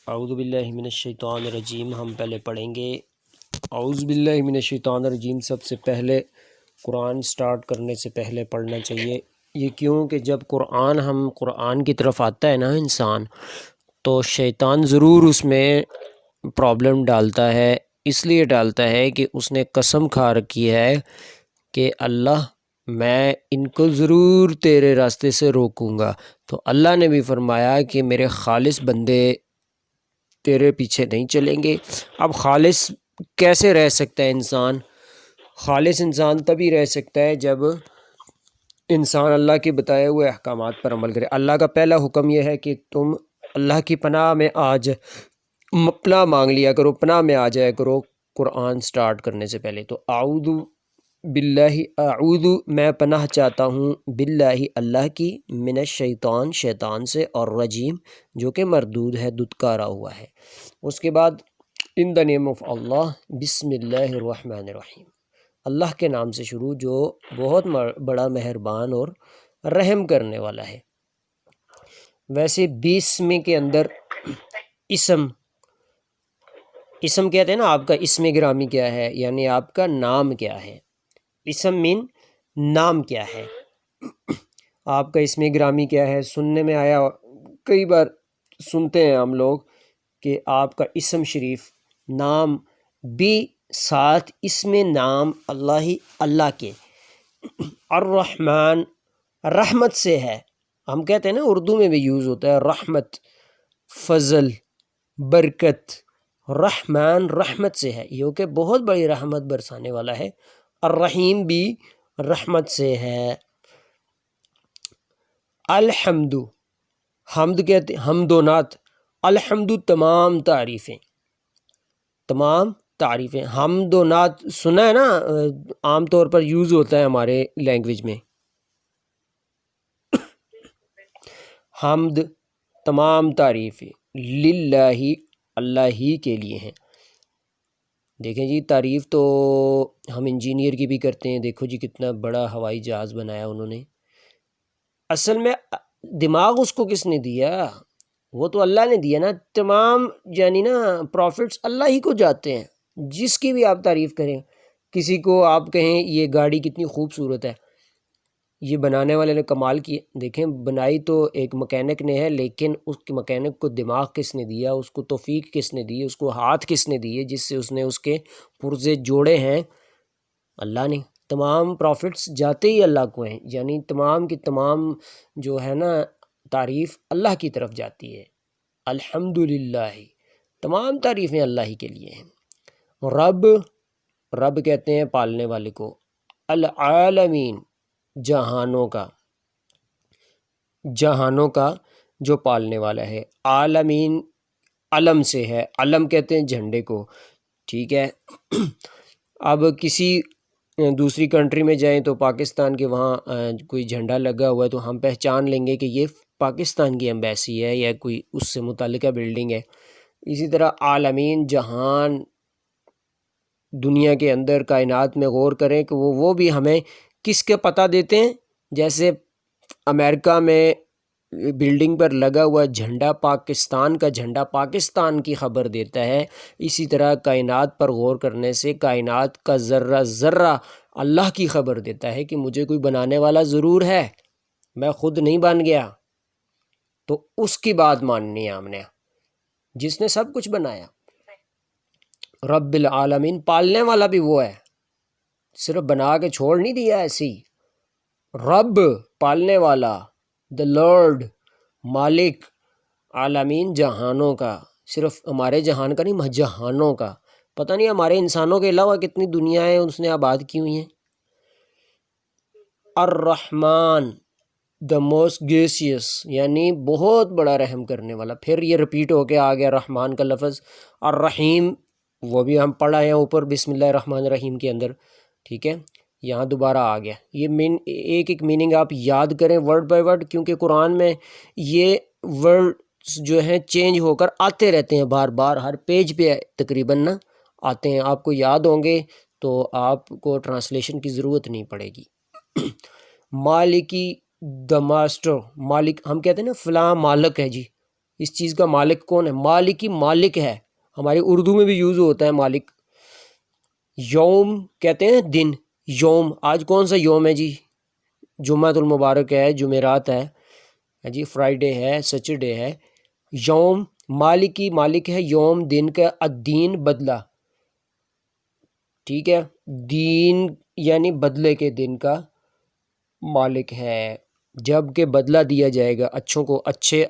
اعوذ باللہ من الشیطان الرجیم ہم پہلے پڑھیں گے اعوذ باللہ من الشیطان الرجیم۔ سب سے پہلے قرآن سٹارٹ کرنے سے پہلے پڑھنا چاہیے یہ، کیوں کہ جب قرآن کی طرف آتا ہے نا انسان، تو شیطان ضرور اس میں پرابلم ڈالتا ہے۔ اس لیے ڈالتا ہے کہ اس نے قسم کھا رکھی ہے کہ اللہ میں ان کو ضرور تیرے راستے سے روکوں گا۔ تو اللہ نے بھی فرمایا کہ میرے خالص بندے تیرے پیچھے نہیں چلیں گے۔ اب خالص کیسے رہ سکتا ہے انسان؟ خالص انسان تبھی رہ سکتا ہے جب انسان اللہ کے بتائے ہوئے احکامات پر عمل کرے۔ اللہ کا پہلا حکم یہ ہے کہ تم اللہ کی پناہ میں پناہ مانگ لیا کرو، پناہ میں آ جایا کرو قرآن سٹارٹ کرنے سے پہلے۔ تو اعوذ باللہ، اعوذ میں پناہ چاہتا ہوں، باللہ اللہ کی، من الشیطان شیطان سے، اور رجیم جو کہ مردود ہے، دھتکارا ہوا ہے۔ اس کے بعد ان دا نیم آف اللہ، بسم اللہ الرحمن الرحیم، اللہ کے نام سے شروع جو بہت بڑا مہربان اور رحم کرنے والا ہے۔ ویسے بسم کے اندر اسم کہتے ہیں نا، آپ کا اسم گرامی کیا ہے، یعنی آپ کا نام کیا ہے۔ اسم مین نام کیا ہے، آپ کا اسم گرامی کیا ہے۔ سننے میں آیا، کئی بار سنتے ہیں ہم لوگ کہ آپ کا اسم شریف، نام بھی ساتھ اسم نام اللہ کے۔ الرحمن رحمت سے ہے، ہم کہتے ہیں نا، اردو میں بھی یوز ہوتا ہے رحمت، فضل، برکت۔ رحمان رحمت سے ہے، یہ کہ بہت بڑی رحمت برسانے والا ہے۔ الرحیم بھی رحمت سے ہے۔ الحمد، حمد کہتے ہیں، حمد و نعت، الحمد تمام تعریفیں، تمام تعریفیں۔ حمد و نعت سنا ہے نا، عام طور پر یوز ہوتا ہے ہمارے لینگویج میں۔ حمد تمام تعریفیں للہ، اللہ ہی کے لیے ہیں۔ دیکھیں جی، تعریف تو ہم انجینئر کی بھی کرتے ہیں، دیکھو جی کتنا بڑا ہوائی جہاز بنایا انہوں نے۔ اصل میں دماغ اس کو کس نے دیا؟ وہ تو اللہ نے دیا نا۔ تمام یعنی نا پروفٹس اللہ ہی کو جاتے ہیں، جس کی بھی آپ تعریف کریں۔ کسی کو آپ کہیں یہ گاڑی کتنی خوبصورت ہے، یہ بنانے والے نے کمال کی، دیکھیں بنائی تو ایک مکینک نے ہے، لیکن اس کے مکینک کو دماغ کس نے دیا، اس کو توفیق کس نے دی، اس کو ہاتھ کس نے دیے جس سے اس نے اس کے پرزے جوڑے ہیں؟ اللہ نے۔ تمام پروفٹس جاتے ہی اللہ کو ہیں، یعنی تمام کی تمام جو ہے نا تعریف اللہ کی طرف جاتی ہے۔ الحمدللہ، تمام تعریفیں اللہ ہی کے لیے ہیں۔ رب، رب کہتے ہیں پالنے والے کو۔ العالمین، جہانوں کا، جہانوں کا جو پالنے والا ہے۔ عالمین علم سے ہے، علم کہتے ہیں جھنڈے کو، ٹھیک ہے۔ اب کسی دوسری کنٹری میں جائیں تو پاکستان کے وہاں کوئی جھنڈا لگا ہوا ہے تو ہم پہچان لیں گے کہ یہ پاکستان کی ایمبیسی ہے یا کوئی اس سے متعلقہ بلڈنگ ہے۔ اسی طرح عالمین، جہان، دنیا کے اندر کائنات میں غور کریں کہ وہ بھی ہمیں کس کے پتہ دیتے ہیں۔ جیسے امریکہ میں بلڈنگ پر لگا ہوا جھنڈا پاکستان کا جھنڈا پاکستان کی خبر دیتا ہے، اسی طرح کائنات پر غور کرنے سے کائنات کا ذرہ ذرہ اللہ کی خبر دیتا ہے کہ مجھے کوئی بنانے والا ضرور ہے، میں خود نہیں بن گیا۔ تو اس کی بات ماننی ہے ہم نے، جس نے سب کچھ بنایا۔ رب العالمین، پالنے والا بھی وہ ہے، صرف بنا کے چھوڑ نہیں دیا ایسی۔ رب پالنے والا، the Lord مالک، عالمین جہانوں کا، صرف ہمارے جہان کا نہیں، جہانوں کا۔ پتہ نہیں ہمارے انسانوں کے علاوہ کتنی دنیایں اس نے آباد کی ہوئی ہیں۔ الرحمن، the most gracious، یعنی بہت بڑا رحم کرنے والا۔ پھر یہ رپیٹ ہو کے آ گیا رحمان کا لفظ۔ الرحیم، وہ بھی ہم پڑھا ہے اوپر بسم اللہ الرحمن الرحیم کے اندر، ٹھیک ہے، یہاں دوبارہ آ گیا۔ یہ ایک ایک میننگ آپ یاد کریں ورڈ بائی ورڈ، کیونکہ قرآن میں یہ ورڈ جو ہیں چینج ہو کر آتے رہتے ہیں، بار بار ہر پیج پہ تقریباً نا آتے ہیں۔ آپ کو یاد ہوں گے تو آپ کو ٹرانسلیشن کی ضرورت نہیں پڑے گی۔ مالکی، دا ماسٹر، مالک، ہم کہتے ہیں نا فلاں مالک ہے جی، اس چیز کا مالک کون ہے؟ مالک ہی مالک ہے. ہماری اردو میں بھی یوز ہوتا ہے مالک. یوم کہتے ہیں دن. یوم آج کون سا یوم ہے جی؟ جمعۃ المبارک ہے، جمعرات ہے جی، فرائیڈے ہے، سیچرڈے ہے. یوم مالک ہی مالک ہے، یوم دن کا، الدین بدلہ. ٹھیک ہے، دین یعنی بدلے کے دن کا مالک ہے. جب کہ بدلہ دیا جائے گا، اچھوں کو اچھے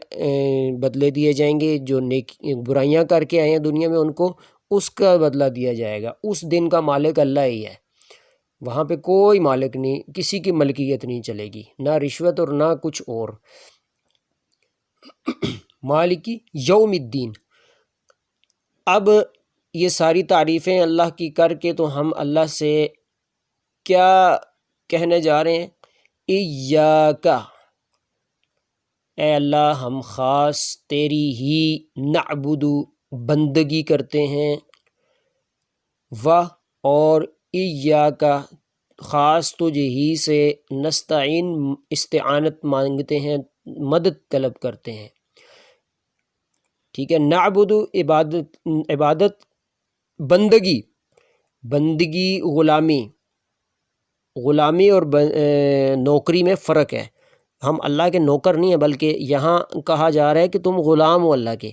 بدلے دیے جائیں گے، جو نیک برائیاں کر کے آئے ہیں دنیا میں ان کو اس کا بدلہ دیا جائے گا. اس دن کا مالک اللہ ہی ہے. وہاں پہ کوئی مالک نہیں، کسی کی ملکیت نہیں چلے گی، نہ رشوت اور نہ کچھ اور. مالکی یوم الدین. اب یہ ساری تعریفیں اللہ کی کر کے تو ہم اللہ سے کیا کہنے جا رہے ہیں؟ ایاک، اے اللہ ہم خاص تیری ہی نعبد بندگی کرتے ہیں، و اور ایاک خاص تجھے ہی سے نستعین استعانت مانگتے ہیں، مدد طلب کرتے ہیں. ٹھیک ہے، نعبد عبادت، بندگی غلامی اور نوکری میں فرق ہے. ہم اللہ کے نوکر نہیں ہیں، بلکہ یہاں کہا جا رہا ہے کہ تم غلام ہو اللہ کے.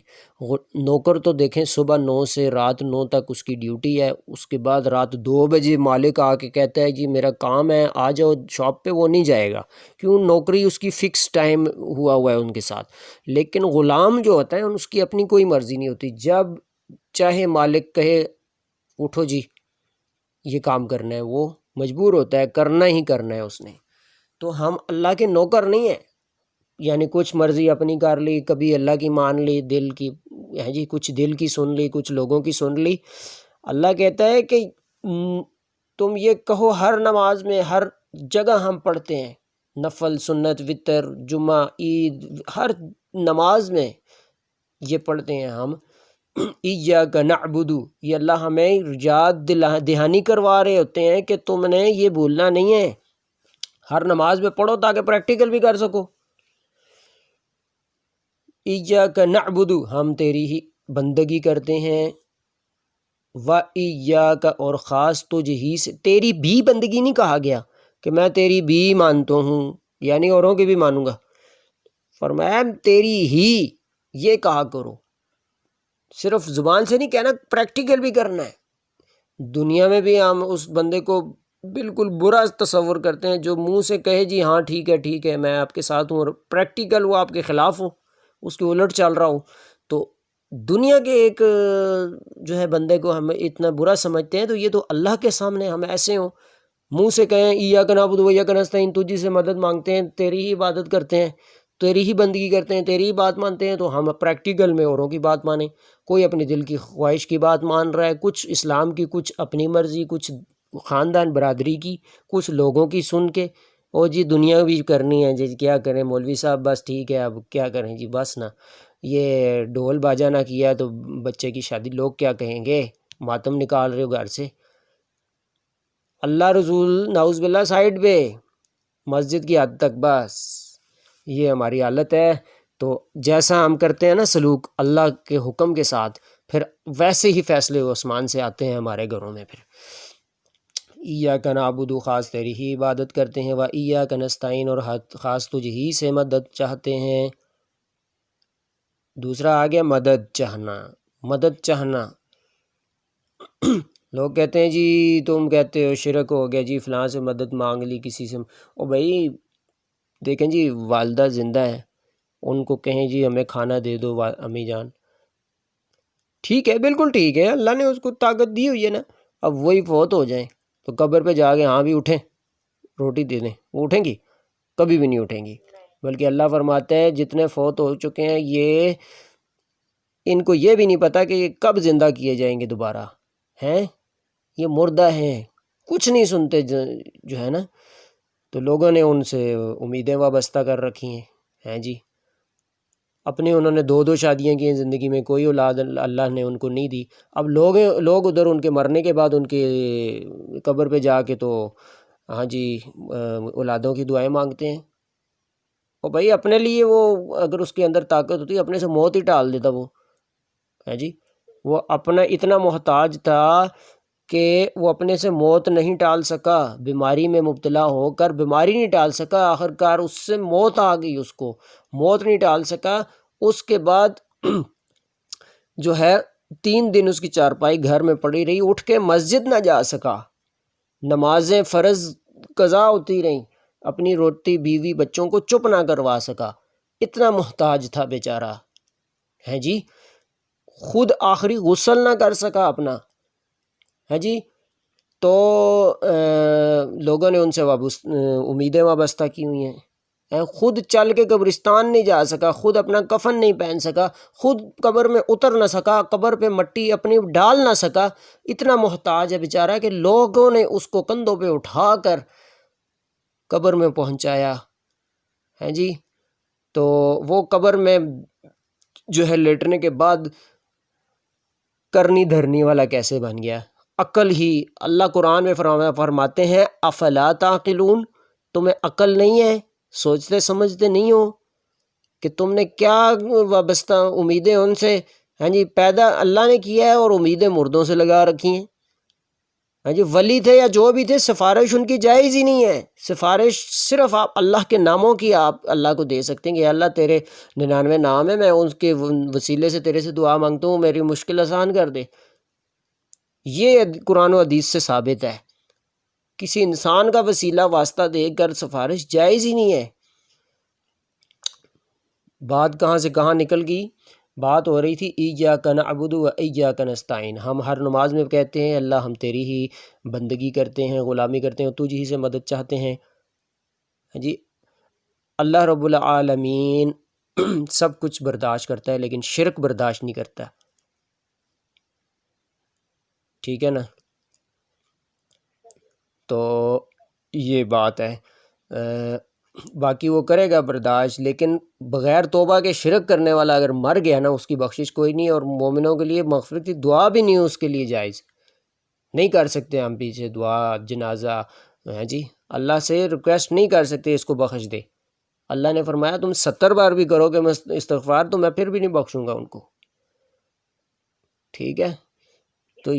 نوکر تو دیکھیں صبح 9 سے رات 9 تک اس کی ڈیوٹی ہے، اس کے بعد رات 2 بجے مالک آ کے کہتا ہے جی میرا کام ہے آ جاؤ شاپ پہ، وہ نہیں جائے گا، کیوں؟ نوکری اس کی فکس ٹائم ہوا ہے ان کے ساتھ. لیکن غلام جو ہوتا ہے اس کی اپنی کوئی مرضی نہیں ہوتی، جب چاہے مالک کہے اٹھو جی یہ کام کرنا ہے، وہ مجبور ہوتا ہے، کرنا ہی کرنا ہے اس نے. تو ہم اللہ کے نوکر نہیں ہیں، یعنی کچھ مرضی اپنی کر لی، کبھی اللہ کی مان لی، دل کی جی کچھ دل کی سن لی، کچھ لوگوں کی سن لی. اللہ کہتا ہے کہ تم یہ کہو ہر نماز میں، ہر جگہ ہم پڑھتے ہیں، نفل، سنت، وتر، جمعہ، عید، ہر نماز میں یہ پڑھتے ہیں ہم ایاک نعبد. یہ اللہ ہمیں یاد دہانی کروا رہے ہوتے ہیں کہ تم نے یہ بھولنا نہیں ہے، ہر نماز میں پڑھو تاکہ پریکٹیکل بھی کر سکو. ایاک نعبد ہم تیری ہی بندگی کرتے ہیں، و ایاک اور خاص تجھ ہی سے. تیری بھی بندگی نہیں کہا گیا کہ میں تیری بھی مانتا ہوں یعنی اوروں کی بھی مانوں گا، فرمایا تیری ہی یہ کہا کرو. صرف زبان سے نہیں کہنا، پریکٹیکل بھی کرنا ہے. دنیا میں بھی ہم اس بندے کو بالکل برا تصور کرتے ہیں جو منہ سے کہے جی ہاں ٹھیک ہے میں آپ کے ساتھ ہوں، اور پریکٹیکل وہ آپ کے خلاف ہو، اس کے الٹ چل رہا ہو. تو دنیا کے ایک جو ہے بندے کو ہم اتنا برا سمجھتے ہیں، تو یہ تو اللہ کے سامنے ہم ایسے ہوں، منہ سے کہیں ایاک نعبد و ایاک نستعین، تجھی سے مدد مانگتے ہیں، تیری ہی عبادت کرتے ہیں، تیری ہی بندگی کرتے ہیں، تیری ہی بات مانتے ہیں، تو ہم پریکٹیکل میں اوروں کی بات مانیں. کوئی اپنے دل کی خواہش کی بات مان رہا ہے، کچھ اسلام کی، کچھ اپنی مرضی، کچھ خاندان برادری کی، کچھ لوگوں کی سن کے، او جی دنیا بھی کرنی ہے جی، کیا کریں مولوی صاحب، بس ٹھیک ہے اب کیا کریں جی، بس نا یہ ڈھول باجا نہ کیا تو بچے کی شادی، لوگ کیا کہیں گے، ماتم نکال رہے ہو گھر سے. اللہ رسول نعوذ باللہ سائڈ پہ، مسجد کی حد تک، بس یہ ہماری حالت ہے. تو جیسا ہم کرتے ہیں نا سلوک اللہ کے حکم کے ساتھ، پھر ویسے ہی فیصلے عثمان سے آتے ہیں ہمارے گھروں میں. پھر ایاک نعبد خاص تیری ہی عبادت کرتے ہیں، و ایاک نستعین اور خاص تجھ ہی سے مدد چاہتے ہیں. دوسرا آ گیا مدد چاہنا. لوگ کہتے ہیں جی تم کہتے ہو شرک ہو گیا جی، فلاں سے مدد مانگ لی کسی سے. او بھائی دیکھیں جی والدہ زندہ ہیں، ان کو کہیں جی ہمیں کھانا دے دو امی جان، ٹھیک ہے بالکل ٹھیک ہے، اللہ نے اس کو طاقت دی ہوئی ہے نا. اب وہی فوت ہو جائیں تو قبر پہ جا کے ہاں بھی اٹھیں روٹی دے دیں، وہ اٹھیں گی؟ کبھی بھی نہیں اٹھیں گی. بلکہ اللہ فرماتا ہے جتنے فوت ہو چکے ہیں یہ ان کو یہ بھی نہیں پتہ کہ یہ کب زندہ کیے جائیں گے دوبارہ، ہیں یہ مردہ ہیں، کچھ نہیں سنتے جو ہے نا. تو لوگوں نے ان سے امیدیں وابستہ کر رکھی ہیں جی. اپنے انہوں نے 2 شادیاں کی ہیں زندگی میں، کوئی اولاد اللہ نے ان کو نہیں دی. اب لوگ ادھر ان کے مرنے کے بعد ان کے قبر پہ جا کے تو ہاں جی اولادوں کی دعائیں مانگتے ہیں. اور بھائی اپنے لیے وہ اگر اس کے اندر طاقت ہوتی اپنے سے موت ہی ٹال دیتا وہ، ہے جی. وہ اپنا اتنا محتاج تھا کہ وہ اپنے سے موت نہیں ٹال سکا، بیماری میں مبتلا ہو کر بیماری نہیں ٹال سکا، آخر کار اس سے موت آ گئی، اس کو موت نہیں ٹال سکا. اس کے بعد جو ہے 3 دن اس کی چارپائی گھر میں پڑی رہی، اٹھ کے مسجد نہ جا سکا، نمازیں فرض قضا ہوتی رہیں، اپنی روتی بیوی بچوں کو چپ نہ کروا سکا، اتنا محتاج تھا بیچارہ، ہے جی. خود آخری غسل نہ کر سکا اپنا، ہے جی. تو لوگوں نے ان سے امیدیں وابستہ کی ہوئی ہیں. خود چل کے قبرستان نہیں جا سکا، خود اپنا کفن نہیں پہن سکا، خود قبر میں اتر نہ سکا، قبر پہ مٹی اپنی ڈال نہ سکا، اتنا محتاج ہے بیچارہ کہ لوگوں نے اس کو کندھوں پہ اٹھا کر قبر میں پہنچایا، ہے جی. تو وہ قبر میں جو ہے لیٹنے کے بعد کرنی دھرنی والا کیسے بن گیا؟ عقل ہی، اللہ قرآن میں فرماتے ہیں افلا تعقلون، تمہیں عقل نہیں ہے، سوچتے سمجھتے نہیں ہو کہ تم نے کیا وابستہ امیدیں ان سے، ہاں جی، پیدا اللہ نے کیا ہے اور امیدیں مردوں سے لگا رکھی ہیں. ہاں جی، ولی تھے یا جو بھی تھے، سفارش ان کی جائز ہی نہیں ہے. سفارش صرف آپ اللہ کے ناموں کی آپ اللہ کو دے سکتے ہیں کہ اللہ تیرے 99 نام ہے، میں ان کے وسیلے سے تیرے سے دعا مانگتا ہوں، میری مشکل آسان کر دے. یہ قرآن و حدیث سے ثابت ہے. کسی انسان کا وسیلہ واسطہ دے کر سفارش جائز ہی نہیں ہے. بات کہاں سے کہاں نکل گئی؟ بات ہو رہی تھی ایاک نعبد و ایاک نستعین، ہم ہر نماز میں کہتے ہیں اللہ ہم تیری ہی بندگی کرتے ہیں، غلامی کرتے ہیں، تجھ ہی سے مدد چاہتے ہیں. جی، اللہ رب العالمین سب کچھ برداشت کرتا ہے لیکن شرک برداشت نہیں کرتا، ٹھیک ہے نا. تو یہ بات ہے. باقی وہ کرے گا برداشت، لیکن بغیر توبہ کے شرک کرنے والا اگر مر گیا نا، اس کی بخشش کوئی نہیں، اور مومنوں کے لیے مغفرت کی دعا بھی نہیں اس کے لیے جائز. نہیں کر سکتے ہم پیچھے دعا جنازہ، ہے جی، اللہ سے ریکویسٹ نہیں کر سکتے اس کو بخش دے. اللہ نے فرمایا تم 70 بار بھی کرو گے استغفار تو میں پھر بھی نہیں بخشوں گا ان کو، ٹھیک ہے. تو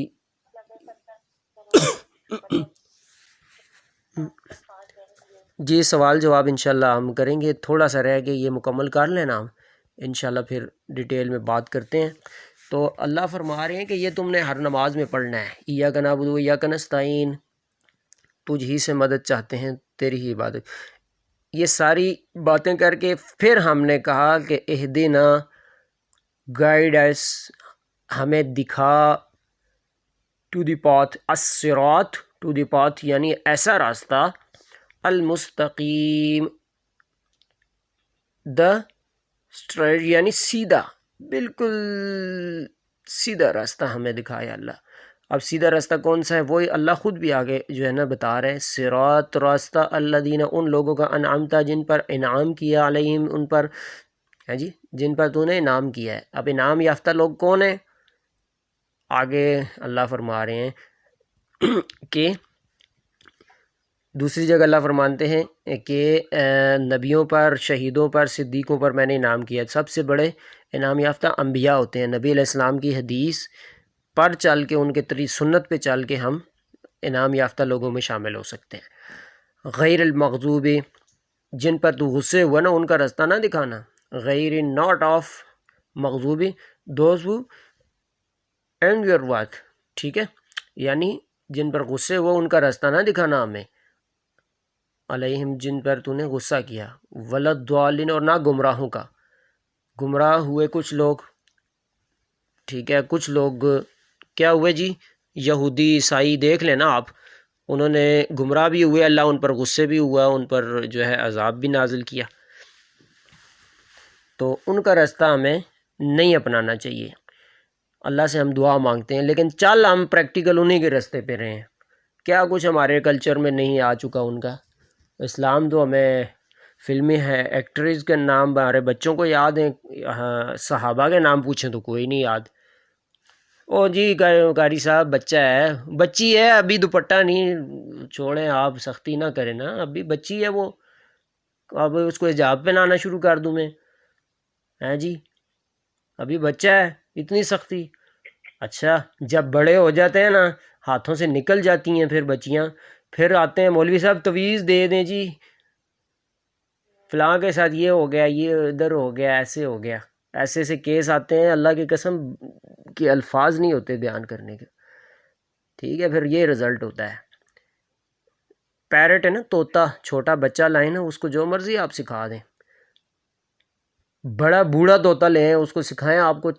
جی سوال جواب انشاءاللہ ہم کریں گے، تھوڑا سا رہ گیا یہ مکمل کر لینا، ہم انشاءاللہ پھر ڈیٹیل میں بات کرتے ہیں. تو اللہ فرما رہے ہیں کہ یہ تم نے ہر نماز میں پڑھنا ہے، ایاک نعبد و ایاک نستعین، تجھ ہی سے مدد چاہتے ہیں، تیری ہی عبادت. یہ ساری باتیں کر کے پھر ہم نے کہا کہ اہدنا، گائیڈ اس، ہمیں دکھا، ٹو دی پاتھ، الصراط، ٹو دی پاتھ یعنی ایسا راستہ، المستقیم، دا اسٹریٹ یعنی سیدھا، بالکل سیدھا راستہ ہمیں دکھایا اللہ. اب سیدھا راستہ کون سا ہے؟ وہی اللہ خود بھی آگے جو ہے نا بتا رہے ہیں، صراط، راستہ الذین، ان لوگوں کا، انعمتا، جن پر انعام کیا، علیہم، ان پر، ہے جی، جن پر تو نے انعام کیا ہے. اب انعام یافتہ لوگ کون ہیں؟ آگے اللہ فرما رہے ہیں کہ دوسری جگہ اللہ فرماتے ہیں کہ نبیوں پر، شہیدوں پر، صدیقوں پر میں نے انعام کیا. سب سے بڑے انعام یافتہ انبیاء ہوتے ہیں. نبی علیہ السلام کی حدیث پر چل کے، ان کے سنت پہ چل کے ہم انعام یافتہ لوگوں میں شامل ہو سکتے ہیں. غیر المغضوب، جن پر تو غصے ہوا نا، ان کا راستہ نہ دکھانا. غیر، ناٹ آف، مغضوبی، those who and your wrath, ٹھیک ہے، یعنی جن پر غصے ہوا ان کا راستہ نہ دکھانا ہمیں، علیہم، جن پر تو نے غصہ کیا، ولدالین، اور نہ گمراہوں کا. گمراہ ہوئے کچھ لوگ، ٹھیک ہے، کچھ لوگ کیا ہوئے جی؟ یہودی، عیسائی، دیکھ لینا آپ، انہوں نے گمراہ بھی ہوئے، اللہ ان پر غصے بھی ہوا، ان پر جو ہے عذاب بھی نازل کیا. تو ان کا راستہ ہمیں نہیں اپنانا چاہیے. اللہ سے ہم دعا مانگتے ہیں لیکن چل ہم پریکٹیکل انہی کے راستے پہ رہے ہیں. کیا کچھ ہمارے کلچر میں نہیں آ چکا ان کا. اسلام تو ہمیں فلمی ہے، ایکٹریز کے نام ہمارے بچوں کو یاد ہیں، صحابہ کے نام پوچھیں تو کوئی نہیں یاد. او جی قاری صاحب بچہ ہے، بچی ہے ابھی، دوپٹہ نہیں چھوڑیں آپ، سختی نہ کریں نا، ابھی بچی ہے وہ، اب اس کو حجاب پہنانا شروع کر دوں میں؟ ہیں جی، ابھی بچہ ہے، اتنی سختی؟ اچھا جب بڑے ہو جاتے ہیں نا، ہاتھوں سے نکل جاتی ہیں پھر بچیاں، پھر آتے ہیں مولوی صاحب تویز دے دیں جی، فلاں کے ساتھ یہ ہو گیا، یہ ادھر ہو گیا، ایسے ہو گیا، ایسے ایسے کیس آتے ہیں، اللہ کی قسم کہ الفاظ نہیں ہوتے بیان کرنے کے، ٹھیک ہے؟ پھر یہ رزلٹ ہوتا ہے۔ پیرٹ ہے نا، طوطا، چھوٹا بچہ لائیں نا، اس کو جو مرضی آپ سکھا دیں، بڑا بوڑھا طوطا لیں اس کو سکھائیں، آپ کو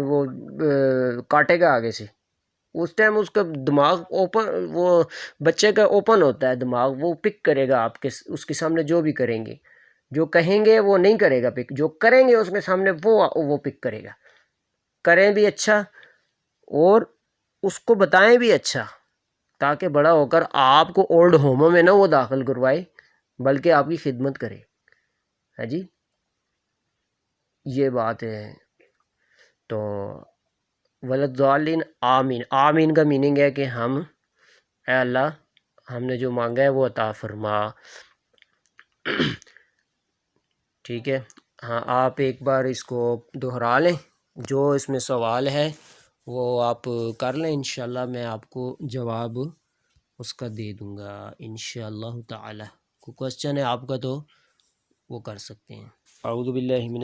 وہ کاٹے گا آگے سے، اس ٹائم اس کا دماغ اوپن، وہ بچے کا اوپن ہوتا ہے دماغ، وہ پک کرے گا آپ کے اس کے سامنے جو بھی کریں گے، جو کہیں گے وہ نہیں کرے گا پک، جو کریں گے اس کے سامنے وہ پک کرے گا، کریں بھی اچھا اور اس کو بتائیں بھی اچھا، تاکہ بڑا ہو کر آپ کو اولڈ ہوموں میں نہ وہ داخل کروائے بلکہ آپ کی خدمت کرے، ہے جی، یہ بات ہے۔ تو ولضالین، آمین، آمین کا میننگ ہے کہ ہم، اے اللہ ہم نے جو مانگا ہے وہ عطا فرما، ٹھیک ہے؟ ہاں آپ ایک بار اس کو دہرا لیں، جو اس میں سوال ہے وہ آپ کر لیں، انشاءاللہ میں آپ کو جواب اس کا دے دوں گا انشاءاللہ تعالی۔ کوئی کوسچن ہے آپ کا تو وہ کر سکتے ہیں۔ اعوذ باللہ من